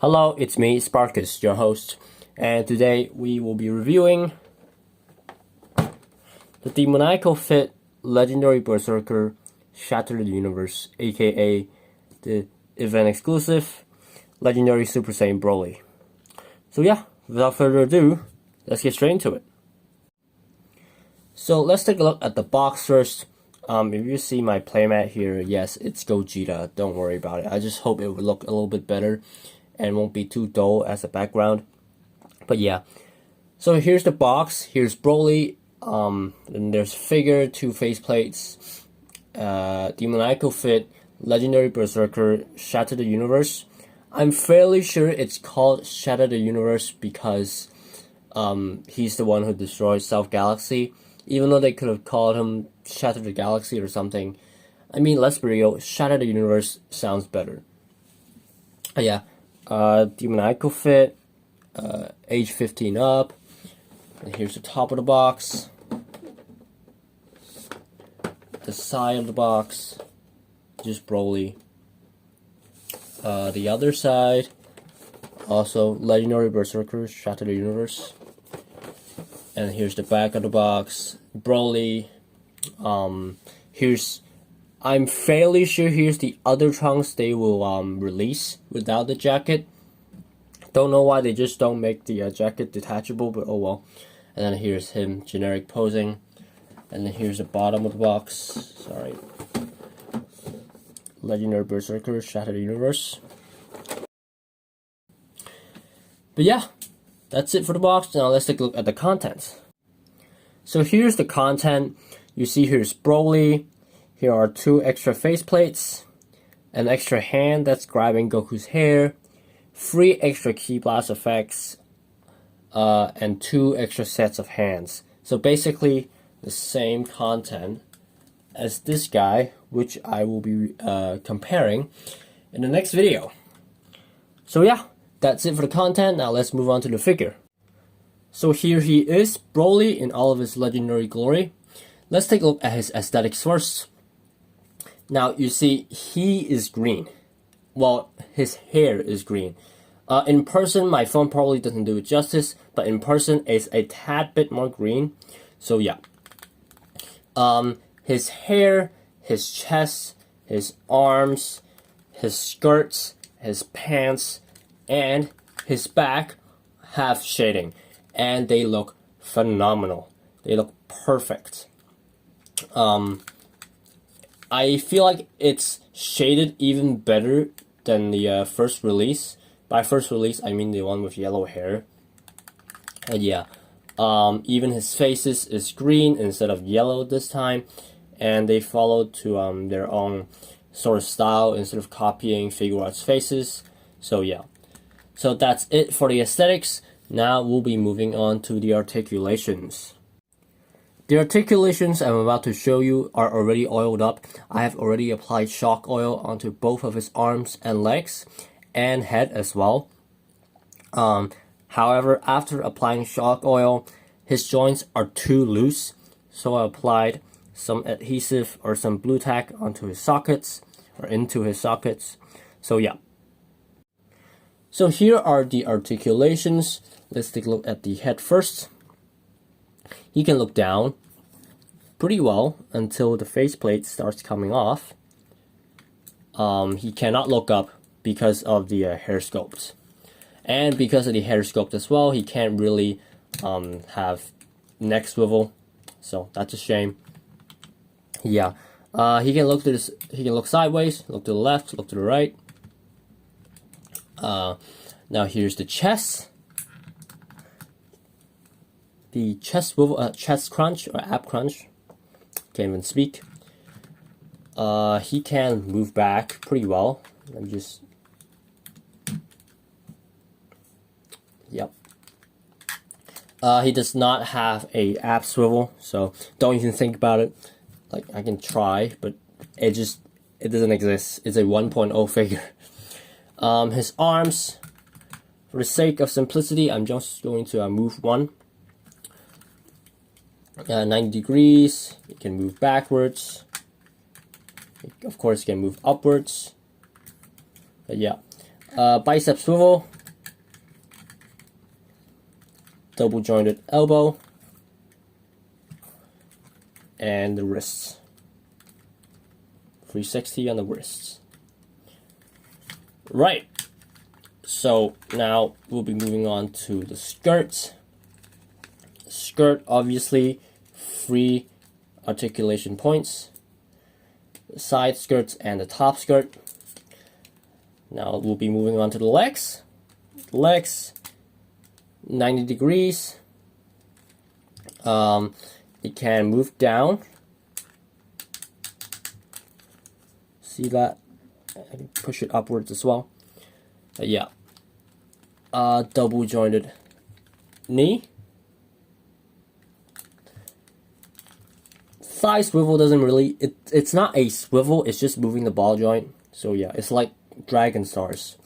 Hello, it's me, Sparkist, your host, and today we will be reviewing the Demoniacal Fit Legendary Berserker Shatter the Universe, aka the event exclusive Legendary Super Saiyan Broly. So yeah, without further ado, let's get straight into it. So let's take a look at the box first. If you see my playmat here, yes, it's Gogeta, don't worry about it. I just hope it would look a little bit better and won't be too dull as a background. But yeah, so here's the box. Here's Broly. And there's figure, 2 faceplates, Demoniacal Fit, Legendary Berserker, Shatter the Universe. I'm fairly sure it's called Shatter the Universe because he's the one who destroys South Galaxy. Even though they could have called him Shatter the Galaxy or something. I mean, let's be real, Shatter the Universe sounds better. Yeah, Demoniacal Fit, age 15 up. And here's the top of the box. The side of the box, just Broly. The other side, also Legendary Berserker, Shatter the Universe. And here's the back of the box, Broly. I'm fairly sure here's the other trunks they will release without the jacket. Don't know why they just don't make the jacket detachable, but oh well. And then here's him generic posing. And then here's the bottom of the box. Sorry. Legendary Berserker, Shatter the Universe. But yeah, that's it for the box. Now let's take a look at the contents. So here's the content. You see here's Broly. Here are 2 extra faceplates. An extra hand that's grabbing Goku's hair. 3 extra Ki Blast effects. And 2 extra sets of hands. So basically the same content as this guy, which I will be comparing in the next video. So yeah, that's it for the content. Now let's move on to the figure. So here he is, Broly in all of his legendary glory. Let's take a look at his aesthetics first. Now you see he is green. Well, his hair is green. In person, my phone probably doesn't do it justice, but in person it's a tad bit more green. So yeah. His hair, his chest, his arms, his skirts, his pants, and his back have shading. And they look phenomenal. They look perfect. I feel like it's shaded even better than the first release. By first release, I mean the one with yellow hair. And yeah, even his faces is green instead of yellow this time. And they followed to their own sort of style instead of copying Figure Arts faces. So yeah. So that's it for the aesthetics. Now we'll be moving on to the articulations. The articulations I'm about to show you are already oiled up. I have already applied shock oil onto both of his arms and legs and head as well. However, after applying shock oil, his joints are too loose, so I applied some adhesive or some blue tack onto his sockets or into his sockets. So yeah. So here are the articulations. Let's take a look at the head first. He can look down pretty well until the faceplate starts coming off. He cannot look up because of the hair sculpt. And because of the hair sculpt as well, he can't really have neck swivel. So that's a shame. Yeah. He can look to this, he can look sideways, look to the left, look to the right. Now here's the chest. The chest swivel, chest crunch or ab crunch. Can't even speak. He can move back pretty well. Let me just. Yep. He does not have a ab swivel, so don't even think about it. Like I can try, but it doesn't exist. It's a 1.0 figure. His arms, for the sake of simplicity, I'm just going to move one. 90 degrees. You can move backwards. Of course, you can move upwards. But yeah, bicep swivel, double jointed elbow, and the wrists. 360 on the wrists. Right. So now we'll be moving on to the skirt. Skirt, obviously, 3 articulation points. The side skirts and the top skirt. Now we'll be moving on to the legs. Legs, 90 degrees. It can move down. See that? I can push it upwards as well. Yeah. Double jointed knee. Thigh swivel doesn't really, it's not a swivel, it's just moving the ball joint. So yeah, it's like dragon stars.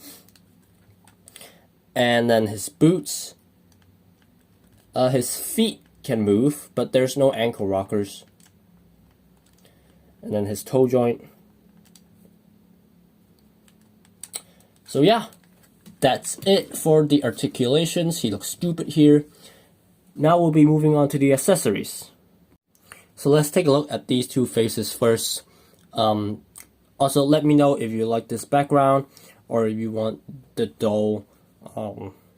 And then his boots. His feet can move, but there's no ankle rockers. And then his toe joint. So yeah, that's it for the articulations. He looks stupid here. Now we'll be moving on to the accessories. So let's take a look at these two faces first. Also, let me know if you like this background or if you want the dull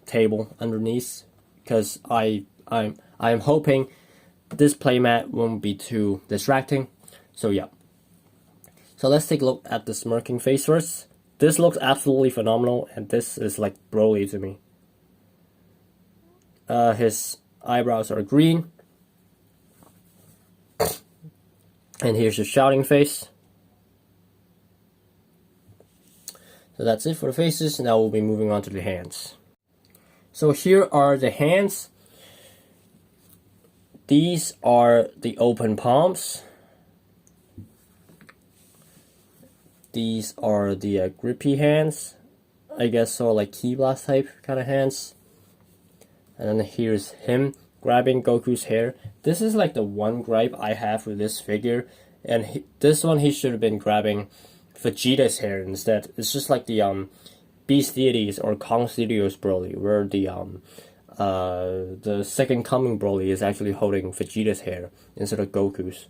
table underneath, because I'm hoping this playmat won't be too distracting. So yeah. So let's take a look at the smirking face first. This looks absolutely phenomenal, and this is like Broly to me. His eyebrows are green. And here's the shouting face. So that's it for the faces. Now we'll be moving on to the hands. So here are the hands. These are the open palms. These are the grippy hands. I guess so, like key blast type kind of hands. And then here's him grabbing Goku's hair. This is like the one gripe I have with this figure, and this one he should have been grabbing Vegeta's hair instead. It's just like the Beast Deities or Kong Studios Broly, where the Second Coming Broly is actually holding Vegeta's hair instead of Goku's.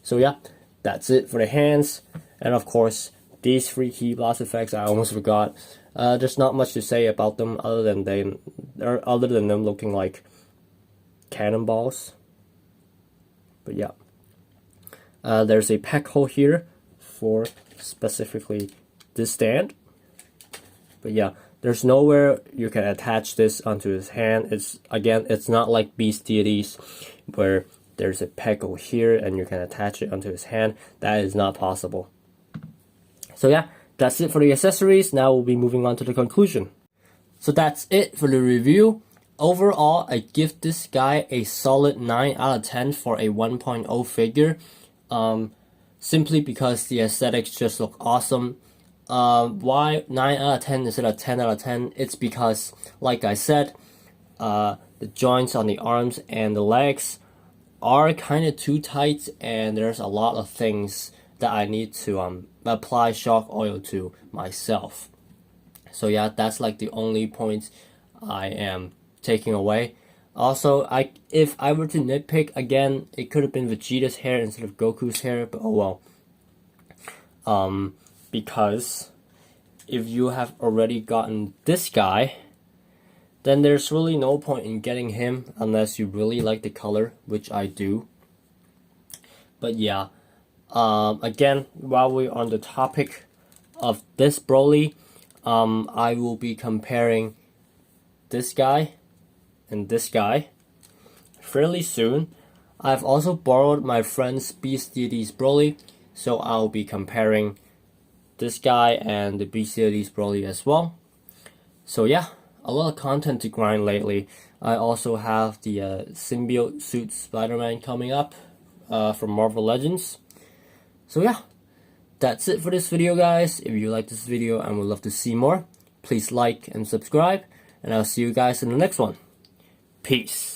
So yeah, that's it for the hands, and of course these 3 key blast effects I almost forgot. There's not much to say about them other than them looking like cannonballs. But yeah, there's a peg hole here for specifically this stand. But yeah, there's nowhere you can attach this onto his hand. It's not like Beast Deities where there's a peg hole here and you can attach it onto his hand. That is not possible. So yeah, that's it for the accessories. Now we'll be moving on to the conclusion. So that's it for the review. Overall, I give this guy a solid 9 out of 10 for a 1.0 figure. Simply because the aesthetics just look awesome. Why 9 out of 10 instead of 10 out of 10? It's because, like I said, the joints on the arms and the legs are kind of too tight, and there's a lot of things that I need to apply shock oil to myself. So yeah, that's like the only point I am taking away. Also, if I were to nitpick again, it could have been Vegeta's hair instead of Goku's hair, but oh well. Because if you have already gotten this guy, then there's really no point in getting him unless you really like the color, which I do. But yeah, again, while we're on the topic of this Broly, I will be comparing this guy and this guy fairly soon. I've also borrowed my friend's Beast Deities Broly, so I'll be comparing this guy and the Beast Deities Broly as well. So yeah, a lot of content to grind lately. I also have the symbiote suit Spider-Man coming up from Marvel Legends. So yeah, that's it for this video, guys. If you like this video and would love to see more, please like and subscribe, and I'll see you guys in the next one. Peace.